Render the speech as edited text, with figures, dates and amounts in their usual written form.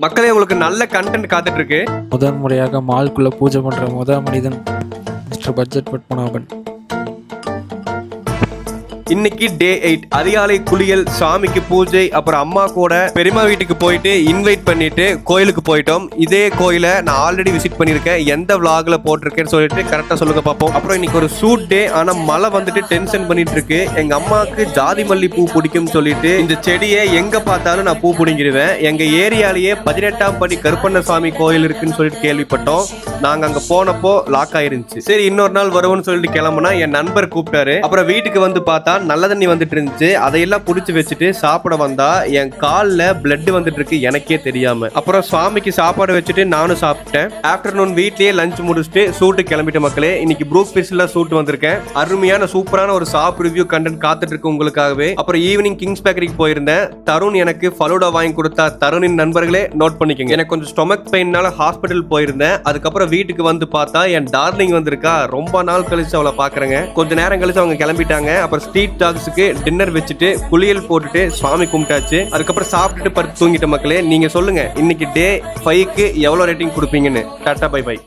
மக்களே உங்களுக்கு நல்ல கண்டென்ட் காத்துட்டு இருக்கு. முதன் முறையாக மால்குள்ள பூஜை பண்ற முதல் மனிதன் மிஸ்டர் பட்ஜெட் பத்மநாபன். இன்னைக்கு டே 8 அதிகாலை குளியல், சாமிக்கு பூஜை, அப்புறம் அம்மா கூட பெரியம்மா வீட்டுக்கு போயிட்டு இன்வைட் பண்ணிட்டு கோயிலுக்கு போயிட்டோம். இதே கோயிலை நான் ஆல்ரெடி விசிட் பண்ணியிருக்கேன். எந்த விளாக்ல போட்டிருக்கேன்னு சொல்லிட்டு கரெக்டா சொல்லுங்க பார்ப்போம். அப்புறம் இன்னைக்கு ஒரு சூட் டே, ஆனா மழை வந்துட்டு டென்ஷன் பண்ணிட்டு இருக்கு. எங்க அம்மாவுக்கு ஜாதி மல்லி பூ பிடிக்கும்னு சொல்லிட்டு இந்த செடியை எங்க பார்த்தாலும் நான் பூ பிடிங்கிடுவேன். எங்க ஏரியாலேயே 18ஆம் படி கருப்பண்ணசாமி கோயில் இருக்குன்னு சொல்லிட்டு கேள்விப்பட்டோம். நாங்க அங்க போனப்போ லாக் ஆயிருந்துச்சு. சரி இன்னொரு நாள் வருவோம்னு சொல்லிட்டு கிளம்புனா என் நண்பர் கூப்பிட்டாரு. அப்புறம் வீட்டுக்கு வந்து பார்த்தா நல்ல தண்ணி வந்துட்டு இருந்துச்சு. அதையெல்லாம் புடிச்சு வச்சுட்டு சாப்பிட வந்தா என் கால்ல பிளட் வந்துட்டு இருக்கு எனக்கே தெரியாம. அப்புறம் சுவாமிக்கு சாப்பாடு வச்சுட்டு நானும் சாப்பிட்டேன். ஆஃப்டர்நூன் வீட்லயே லஞ்ச் முடிச்சுட்டு சூட்டு கிளம்பிட்ட மக்களே. இன்னைக்கு ப்ரூக் ஃபிஷ்ல சூட் வந்திருக்கேன். அருமையான சூப்பரான ஒரு ஷாப் ரிவ்யூ கண்டென்ட் காத்துட்டு இருக்கு உங்களுக்காகவே. அப்புறம் ஈவினிங் கிங்ஸ் பேக்கரிக்கு போயிருந்தேன். தருண் எனக்கு ஃபலூடா வாங்கி கொடுத்தா. தருணின் நண்பர்களே நோட் பண்ணிக்கங்க. எனக்கு கொஞ்சம் ஸ்டொமக் பெயின்னால ஹாஸ்பிட்டல் போயிருந்தேன். அதுக்கப்புறம் வீட்டுக்கு வந்து பார்த்தா என் டார்லிங் வந்திருக்கா. ரொம்ப நாள் கழிச்சு அவளை பாக்குறேங்க. கொஞ்ச நேரம் கழிச்சு அவங்க கிளம்பிட்டாங்க. அப்புறம் ஸ்ட்ரீட் டாக்ஸுக்கு டின்னர் வச்சுட்டு குளியல் போட்டுட்டு சுவாமி கும்பிட்டாச்சு. அதுக்கப்புறம் சாப்பிட்டுட்டு படுத்து தூங்கிட்ட மக்களே. நீங்க சொல்லுங்க இன்னைக்கு டே 5க்கு எவ்வளவு ரேட்டிங் கொடுப்பீங்கன்னு. Tata bye by.